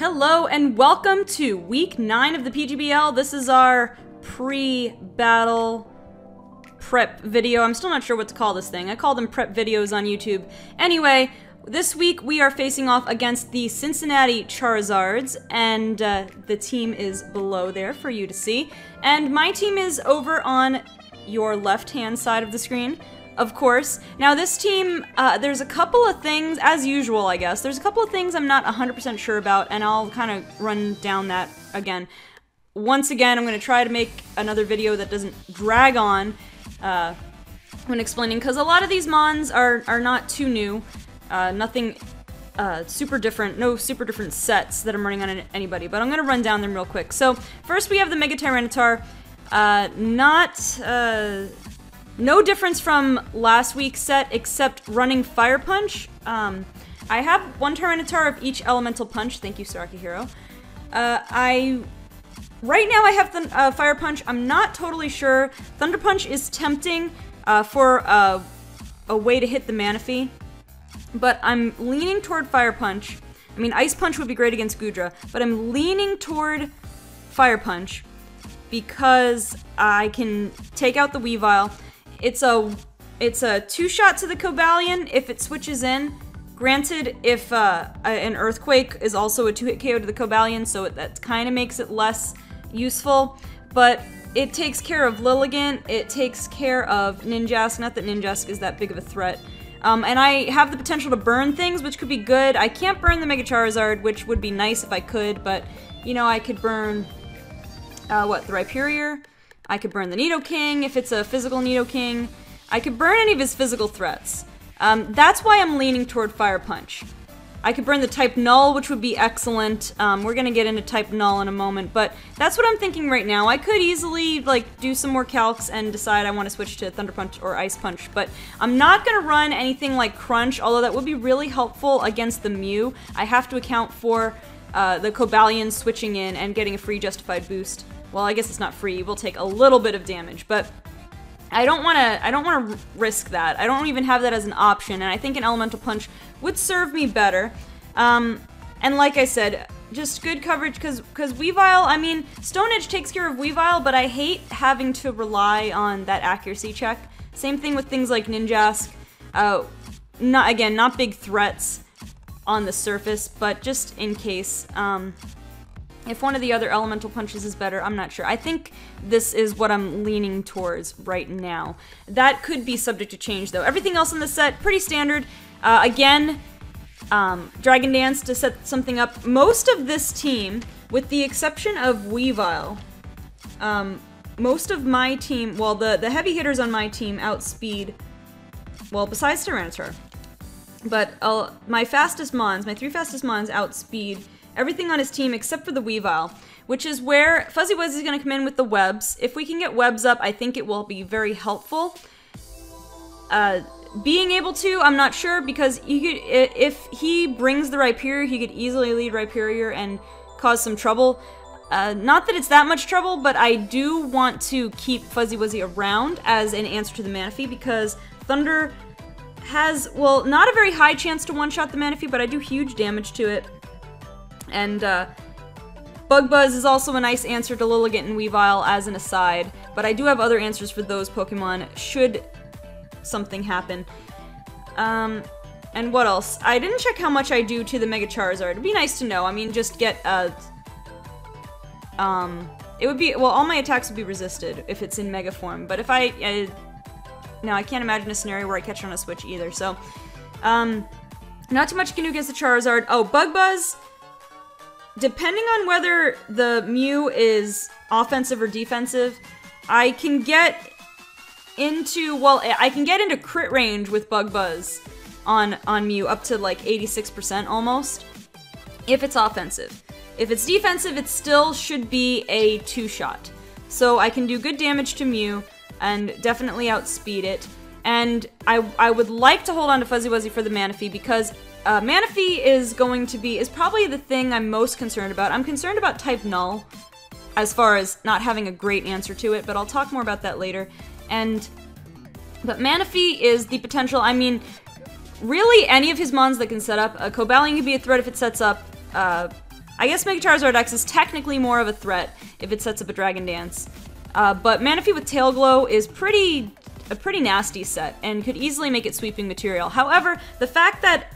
Hello and welcome to week 9 of the PGBL. This is our pre-battle prep video. I'm still not sure what to call this thing. I call them prep videos on YouTube. Anyway, this week we are facing off against the Cincinnati Charizards, and the team is below there for you to see. And my team is over on your left-hand side of the screen, of course. Now this team, there's a couple of things, as usual I guess, there's a couple of things I'm not 100% sure about, and I'll kind of run down that again. Once again, I'm going to try to make another video that doesn't drag on when explaining, because a lot of these mons are not too new. Nothing super different, no super different sets that I'm running on anybody, but I'm going to run down them real quick. So, first we have the Mega Tyranitar. No difference from last week's set, except running Fire Punch. I have one Tyranitar of each Elemental Punch. Thank you, Saraki Hero. Right now I have Fire Punch. I'm not totally sure. Thunder Punch is tempting for a way to hit the Manaphy, but I'm leaning toward Fire Punch. I mean, Ice Punch would be great against Goodra, but I'm leaning toward Fire Punch because I can take out the Weavile. It's a two-shot to the Cobalion if it switches in. Granted, if an Earthquake is also a two-hit KO to the Cobalion, so that kind of makes it less useful. But it takes care of Lilligant, it takes care of Ninjask, not that Ninjask is that big of a threat. And I have the potential to burn things, which could be good. I can't burn the Mega Charizard, which would be nice if I could, but, you know, I could burn, the Rhyperior. I could burn the Nidoking if it's a physical Nidoking. I could burn any of his physical threats. That's why I'm leaning toward Fire Punch. I could burn the type Null, which would be excellent. We're gonna get into type Null in a moment, but that's what I'm thinking right now. I could easily, like, do some more calcs and decide I want to switch to Thunder Punch or Ice Punch, but I'm not gonna run anything like Crunch, although that would be really helpful against the Mew. I have to account for the Cobalion switching in and getting a free justified boost. Well, I guess it's not free. We'll take a little bit of damage, but I don't want to risk that. I don't even have that as an option, and I think an Elemental Punch would serve me better. And like I said, just good coverage, because Weavile, I mean, Stone Edge takes care of Weavile, but I hate having to rely on that accuracy check. Same thing with things like Ninjask. Not big threats on the surface, but just in case. If one of the other Elemental Punches is better, I'm not sure. I think this is what I'm leaning towards right now. That could be subject to change, though. Everything else in the set, pretty standard. Again, Dragon Dance to set something up. Most of this team, with the exception of Weavile, most of my team, well, the heavy hitters on my team outspeed, well, besides Tyranitar, but my fastest mons, my 3 fastest mons outspeed everything on his team except for the Weavile, which is where Fuzzy Wuzzy is going to come in with the webs. If we can get webs up, I think it will be very helpful. Being able to, I'm not sure, because if he brings the Rhyperior, he could easily lead Rhyperior and cause some trouble. Not that it's that much trouble, but I do want to keep Fuzzy Wuzzy around as an answer to the Manaphy, because Thunder has, well, not a very high chance to one-shot the Manaphy, but I do huge damage to it. And Bug Buzz is also a nice answer to Lilligant and Weavile as an aside, but I do have other answers for those Pokemon should something happen. And what else? I didn't check how much I do to the Mega Charizard. It'd be nice to know. I mean, just get it would be, well, all my attacks would be resisted if it's in Mega form, but if no, I can't imagine a scenario where I catch it on a switch either, so, not too much you can do against the Charizard. Oh, Bug Buzz, depending on whether the Mew is offensive or defensive, I can get into, well, I can get into crit range with Bug Buzz on Mew, up to like 86% almost, if it's offensive. If it's defensive, it still should be a 2-shot. So I can do good damage to Mew, and definitely outspeed it. And I would like to hold on to Fuzzy Wuzzy for the Manaphy, because Manaphy is probably the thing I'm most concerned about. I'm concerned about type Null, as far as not having a great answer to it, but I'll talk more about that later. But Manaphy is the potential, I mean, really any of his mons that can set up. Cobalion can be a threat if it sets up. I guess Mega Charizard X is technically more of a threat if it sets up a Dragon Dance. But Manaphy with Tail Glow is a pretty nasty set and could easily make it sweeping material. However, the fact that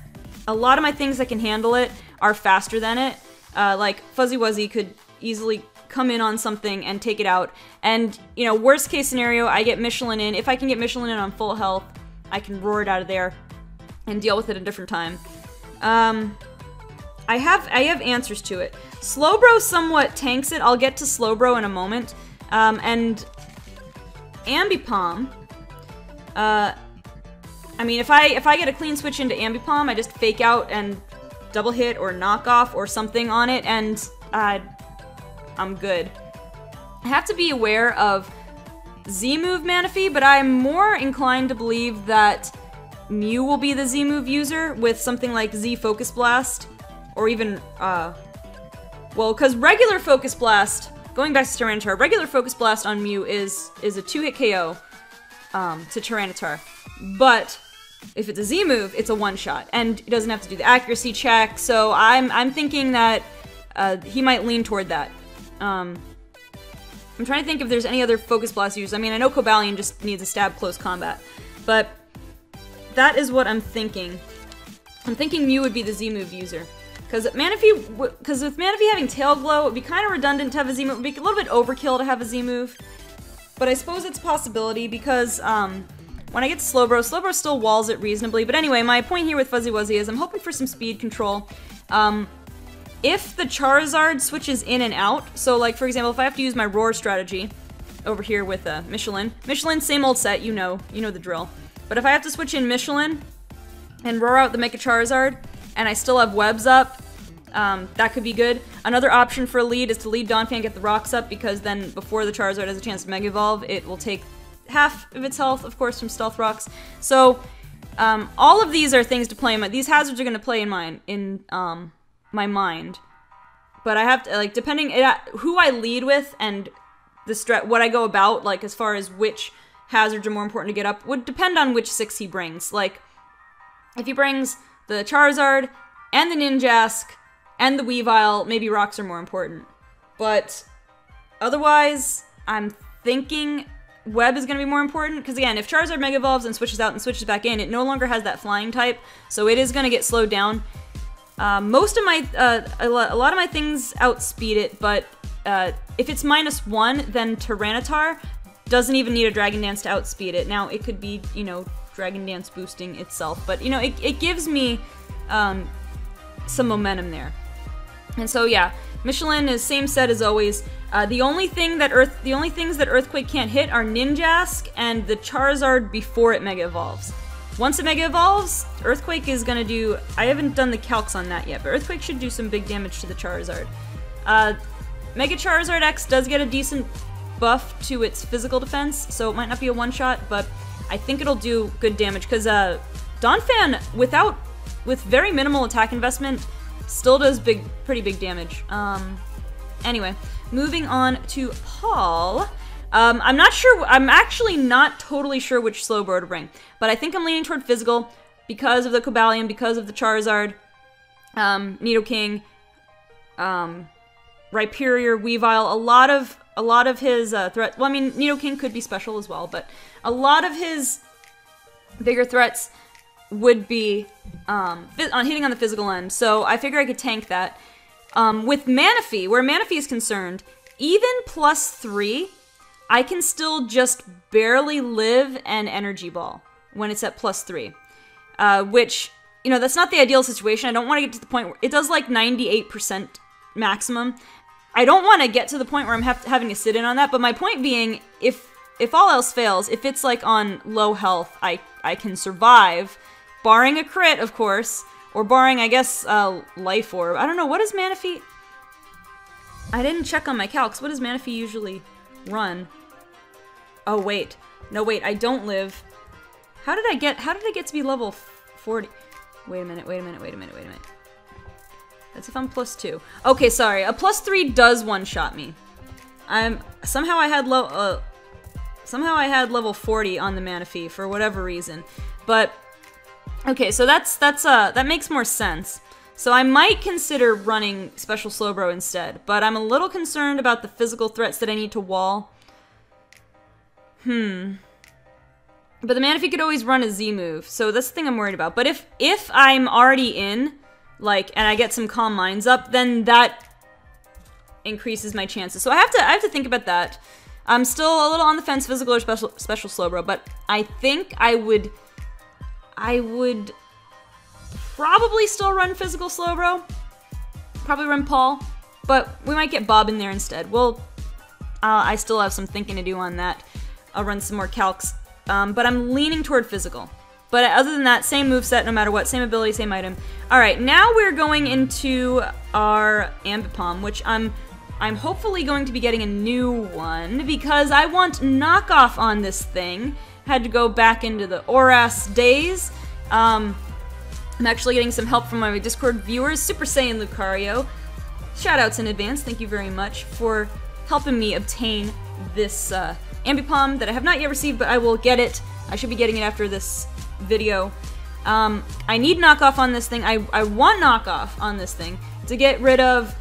a lot of my things that can handle it are faster than it, like Fuzzy Wuzzy could easily come in on something and take it out. And, you know, worst case scenario, I get Michelin in. If I can get Michelin in on full health, I can roar it out of there and deal with it a different time. I have answers to it. Slowbro somewhat tanks it. I'll get to Slowbro in a moment. And Ambipom, I mean, if I get a clean switch into Ambipom, I just fake out and double hit or knock off or something on it, and I'm good. I have to be aware of Z-move Manaphy, but I'm more inclined to believe that Mew will be the Z-move user with something like Z Focus Blast, or even, well, because regular Focus Blast, going back to Tyranitar, regular Focus Blast on Mew is a 2-hit KO to Tyranitar, but if it's a Z move, it's a one-shot, and it doesn't have to do the accuracy check, so I'm thinking that he might lean toward that. I'm trying to think if there's any other Focus Blast users. I mean, I know Cobalion just needs a stab close combat, but that is what I'm thinking. I'm thinking Mew would be the Z move user. Because with Manaphy having Tail Glow, it would be kind of redundant to have a Z move. It would be a little bit overkill to have a Z move. But I suppose it's a possibility because when I get to Slowbro, Slowbro still walls it reasonably. But anyway, my point here with Fuzzy Wuzzy is I'm hoping for some speed control. If the Charizard switches in and out, so like for example, if I have to use my Roar strategy over here with Michelin, same old set, you know the drill. But if I have to switch in Michelin and roar out the Mega Charizard, and I still have webs up, that could be good. Another option for a lead is to lead Donphan, get the rocks up, because then before the Charizard has a chance to Mega Evolve, it will take half of its health, of course, from Stealth Rocks. So, all of these are things to play in these hazards are going to play in my mind. But I have to, like, depending who I lead with and what I go about, like, as far as which hazards are more important to get up, would depend on which 6 he brings. Like, if he brings the Charizard and the Ninjask and the Weavile, maybe rocks are more important. But otherwise, I'm thinking Web is going to be more important, because again, if Charizard Mega Evolves and switches out and switches back in, it no longer has that flying type, so it is going to get slowed down. Most of my, a lot of my things outspeed it, but if it's -1, then Tyranitar doesn't even need a Dragon Dance to outspeed it. Now, it could be, you know, Dragon Dance boosting itself, but, you know, it gives me some momentum there. And so, yeah, Michelin is same set as always. The only things that Earthquake can't hit are Ninjask and the Charizard before it Mega Evolves. Once it Mega Evolves, Earthquake is gonna do... I haven't done the calcs on that yet, but Earthquake should do some big damage to the Charizard. Mega Charizard X does get a decent buff to its physical defense, so it might not be a one-shot, but I think it'll do good damage, because Donphan, with very minimal attack investment, still does pretty big damage. Anyway, moving on to Paul. I'm not sure, I'm actually not totally sure which Slowbro to bring, but I think I'm leaning toward Physical because of the Cobalion, because of the Charizard, Nidoking, Rhyperior, Weavile, a lot of his threat. Well, I mean, Nidoking could be special as well, but a lot of his bigger threats would be hitting on the physical end. So I figure I could tank that. With Manaphy, where Manaphy is concerned, even +3, I can still just barely live an Energy Ball when it's at +3. Which, you know, that's not the ideal situation. I don't want to get to the point where it does like 98% maximum. I don't want to get to the point where I'm having to sit in on that, but my point being, if all else fails, if it's like on low health, I can survive, barring a crit, of course, or barring, I guess, Life Orb. I don't know, what does Manaphy... I didn't check on my calcs. What does Manaphy usually run? Oh, wait. No, wait, I don't live. How did I get to be level 40? Wait a minute. That's if I'm +2. Okay, sorry. A +3 does one-shot me. Somehow I had level 40 on the Manaphy for whatever reason. But okay, so that makes more sense. So I might consider running Special Slowbro instead, but I'm a little concerned about the physical threats that I need to wall. But the Manaphy could always run a Z move, so that's the thing I'm worried about. But if I'm already in, like, and I get some Calm Minds up, then that increases my chances. So I have to think about that. I'm still a little on the fence, physical or special Slowbro, but I think I would probably still run physical Slowbro. Probably run Paul, but we might get Bob in there instead. Well, I still have some thinking to do on that. I'll run some more calcs. But I'm leaning toward physical. But other than that, same moveset no matter what, same ability, same item. Alright, now we're going into our Ambipom, which I'm hopefully going to be getting a new one, because I want knockoff on this thing. Had to go back into the Oras days. I'm actually getting some help from my Discord viewers, Super Saiyan Lucario. Shoutouts in advance, thank you very much for helping me obtain this Ambipom that I have not yet received, but I will get it. I should be getting it after this video. I need knockoff on this thing. I want knockoff on this thing to get rid of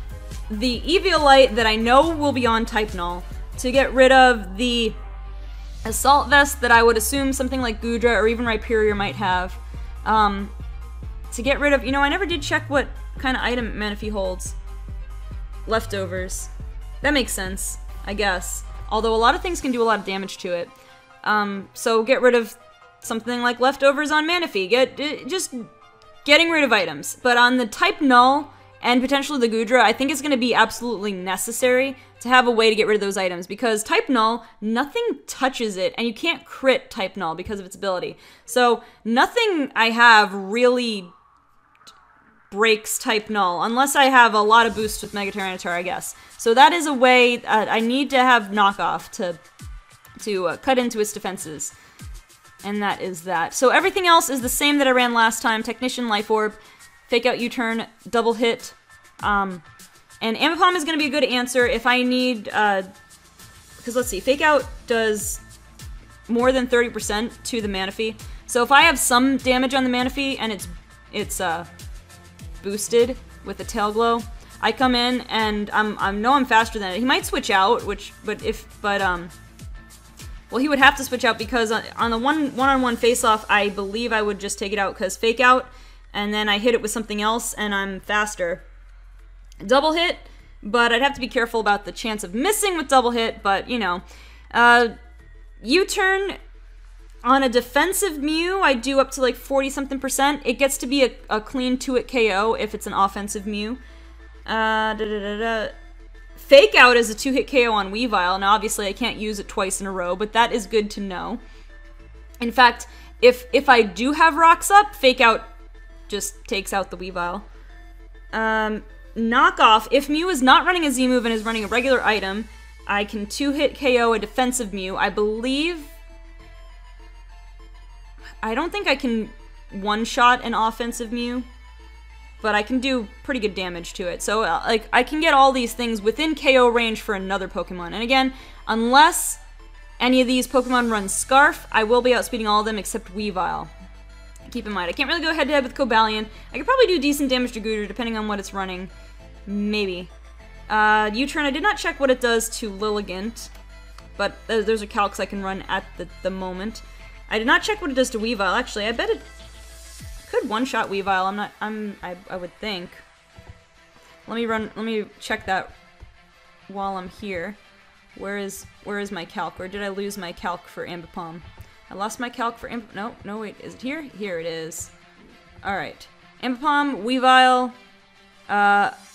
the Eviolite that I know will be on Type Null, to get rid of the Assault Vest that I would assume something like Gudra or even Rhyperior might have, to get rid of, you know, I never did check what kind of item Manaphy holds. Leftovers. That makes sense, I guess. Although a lot of things can do a lot of damage to it. So get rid of something like Leftovers on Manaphy. Just getting rid of items. But on the Type Null and potentially the Gudra, I think it's going to be absolutely necessary to have a way to get rid of those items. Because Type Null, nothing touches it, and you can't crit Type Null because of its ability. So nothing I have really breaks Type Null, unless I have a lot of boosts with Mega Tyranitar, I guess. So that is a way I need to have knockoff to cut into its defenses. And that is that. So everything else is the same that I ran last time. Technician, Life Orb, Fake Out U-Turn, Double Hit. And Ambipom is going to be a good answer if I need, because let's see, Fake Out does more than 30% to the Manaphy. So if I have some damage on the Manaphy and it's boosted with the Tail Glow, I come in and I know I'm faster than it. He might switch out, well, he would have to switch out because on the one-on-one face-off, I believe I would just take it out because Fake Out, and then I hit it with something else and I'm faster. Double Hit, but I'd have to be careful about the chance of missing with Double Hit, but you know. U-Turn on a defensive Mew, I do up to like 40-something%. It gets to be a clean 2-hit KO if it's an offensive Mew. Fake Out is a 2-hit KO on Weavile, and obviously I can't use it twice in a row, but that is good to know. In fact, if I do have rocks up, Fake Out just takes out the Weavile. Knockoff, if Mew is not running a Z move and is running a regular item, I can 2-hit KO a defensive Mew. I believe... I don't think I can one-shot an offensive Mew, but I can do pretty good damage to it. So, like, I can get all these things within KO range for another Pokemon. And again, unless any of these Pokemon run Scarf, I will be outspeeding all of them except Weavile. Keep in mind, I can't really go head-to-head with Cobalion. I could probably do decent damage to Gudra depending on what it's running. Maybe. U-Turn, I did not check what it does to Lilligant, but those are calcs I can run at the moment. I did not check what it does to Weavile. Actually, I bet it could one-shot Weavile. I would think. Let me check that while I'm here. Where is my calc? Or did I lose my calc for Ambipom? I lost my calc for no, wait, is it here? Here it is. Alright. Ambipom, Weavile,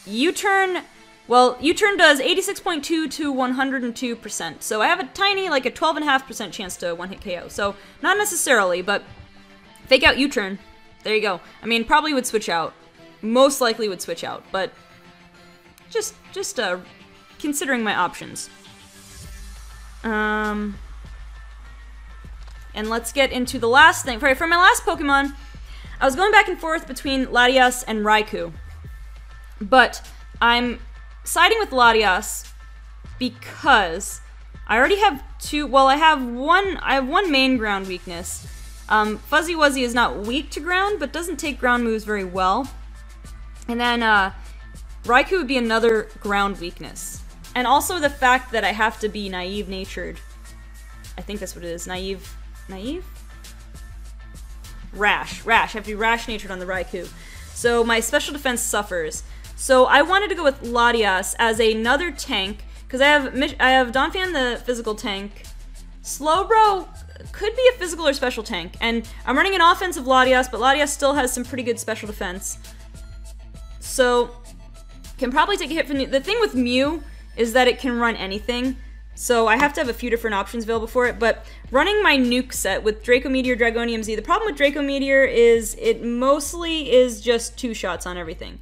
U-Turn. Well, U-Turn does 86.2 to 102%, so I have a tiny, like a 12.5% chance to one-hit KO. So, not necessarily, but Fake Out U-Turn. There you go. I mean, probably would switch out. Most likely would switch out, but just considering my options. And let's get into the last thing. For my last Pokemon, I was going back and forth between Latias and Raikou, but I'm siding with Latias because I already have two. Well, I have one main ground weakness. Fuzzy Wuzzy is not weak to ground, but doesn't take ground moves very well. And then Raikou would be another ground weakness. And also the fact that I have to be naive-natured. I think that's what it is. Naive? Rash. I have to be rash-natured on the Raikou. So my special defense suffers. So I wanted to go with Latias as another tank, because I have Donphan, the physical tank. Slowbro could be a physical or special tank, and I'm running an offensive Latias, but Latias still has some pretty good special defense. So, can probably take a hit from the thing with Mew is that it can run anything, so I have to have a few different options available for it, but running my nuke set with Draco Meteor, Dragonium Z, the problem with Draco Meteor is it mostly is just 2 shots on everything.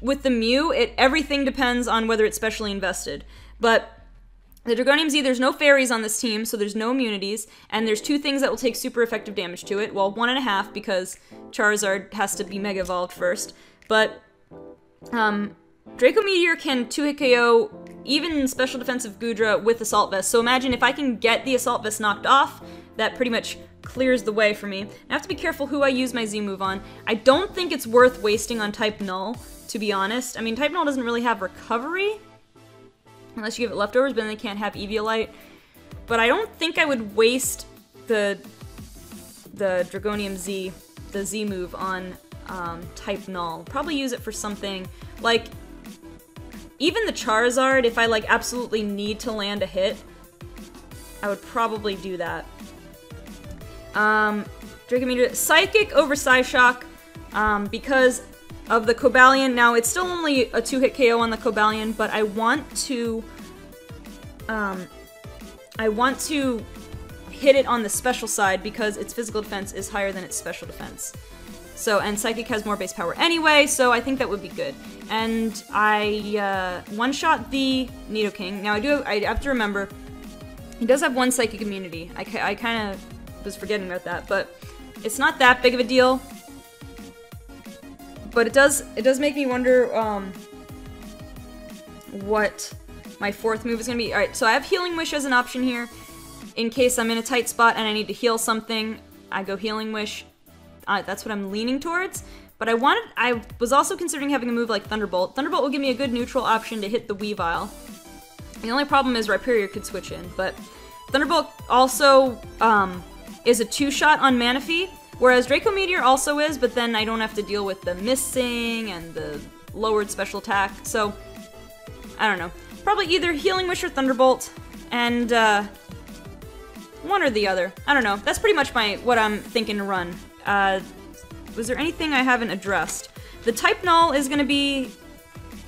With the Mew, everything depends on whether it's specially invested, but the Dragonium Z, there's no fairies on this team, so there's no immunities, and there's 2 things that will take super effective damage to it. Well, 1.5 because Charizard has to be Mega Evolved first, but Draco Meteor can 2-hit KO even special defensive Goodra with Assault Vest, so imagine if I can get the Assault Vest knocked off, that pretty much clears the way for me. I have to be careful who I use my Z move on. I don't think it's worth wasting on Type Null, to be honest. I mean, Type Null doesn't really have recovery, unless you give it leftovers, but then they can't have Eviolite. But I don't think I would waste the Dragonium Z, the Z move on Type Null. Probably use it for something like even the Charizard, if I like absolutely need to land a hit, I would probably do that. Draco Meteor, Psychic over Psyshock, because of the Cobalion. Now, it's still only a 2-hit KO on the Cobalion, but I want to hit it on the special side because its physical defense is higher than its special defense. So, and Psychic has more base power anyway, so I think that would be good. And I one-shot the Nidoking. Now, I have to remember, he does have 1 Psychic immunity. I kind of was forgetting about that, but it's not that big of a deal. But it does make me wonder what my 4th move is going to be. Alright, so I have Healing Wish as an option here. In case I'm in a tight spot and I need to heal something, I go Healing Wish. That's what I'm leaning towards. But I was also considering having a move like Thunderbolt. Thunderbolt will give me a good neutral option to hit the Weavile. The only problem is Rhyperior could switch in, but Thunderbolt also is a 2-shot on Manaphy, whereas Draco Meteor also is, but then I don't have to deal with the missing and the lowered special attack, so I don't know. Probably either Healing Wish or Thunderbolt, and one or the other. I don't know. That's pretty much what I'm thinking to run. Was there anything I haven't addressed? The Type Null is going to be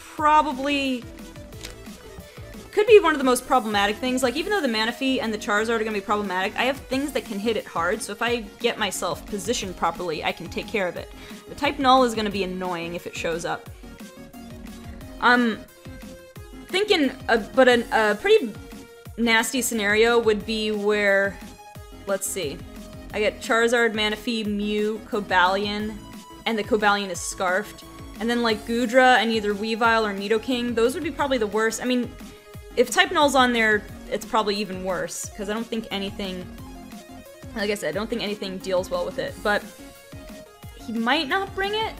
probably... could be one of the most problematic things. Like, even though the Manaphy and the Charizard are going to be problematic, I have things that can hit it hard, so if I get myself positioned properly, I can take care of it. The Type Null is going to be annoying if it shows up. I'm thinking, but a pretty nasty scenario would be where, let's see, I get Charizard, Manaphy, Mew, Cobalion, and the Cobalion is Scarfed. And then, like, Goodra and either Weavile or Nidoking, those would be probably the worst. I mean, if Type Null's on there, it's probably even worse, because I don't think anything, like I said, I don't think anything deals well with it. But he might not bring it.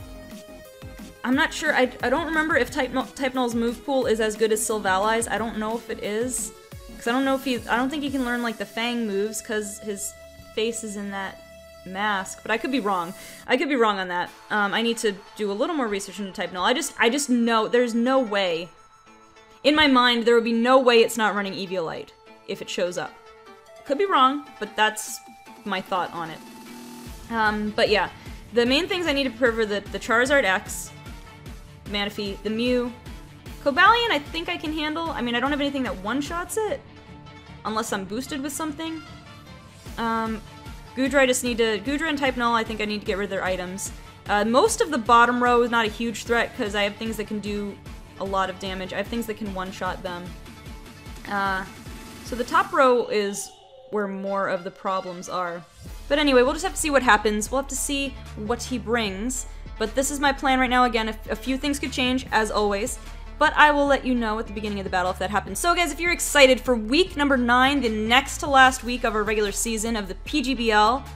I'm not sure. I don't remember if Type Null's move pool is as good as Sylvali's. I don't know if it is, because I don't know if I don't think he can learn, like, the Fang moves, because his face is in that mask, but I could be wrong. I could be wrong on that. I need to do a little more research into Type Null. I just know there's no way. In my mind, there would be no way it's not running Eviolite if it shows up. Could be wrong, but that's my thought on it. But yeah, the main things I need to prove are the Charizard X, Manaphy, the Mew, Cobalion I think I can handle. I mean, I don't have anything that one-shots it, unless I'm boosted with something. Goodra, I just need to... Goodra and Type Null, I think I need to get rid of their items. Most of the bottom row is not a huge threat, because I have things that can do a lot of damage. I have things that can one-shot them. So the top row is where more of the problems are. But anyway, we'll just have to see what happens. We'll have to see what he brings. But this is my plan right now. Again, a few things could change, as always. But I will let you know at the beginning of the battle if that happens. So guys, if you're excited for week number 9, the next to last week of our regular season of the PGBL,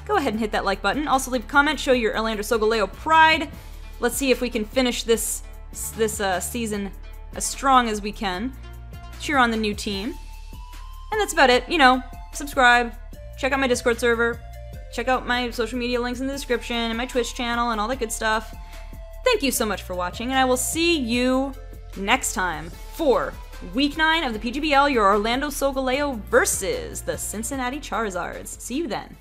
go ahead and hit that like button. Also leave a comment, show your Orlando Solgaleo pride. let's see if we can finish this season as strong as we can. Cheer on the new team. And that's about it. You know, subscribe, check out my Discord server, check out my social media links in the description, and my Twitch channel, and all that good stuff. Thank you so much for watching, and I will see you next time for Week 9 of the PGBL, your Orlando Solgaleo versus the Cincinnati Charizards. See you then.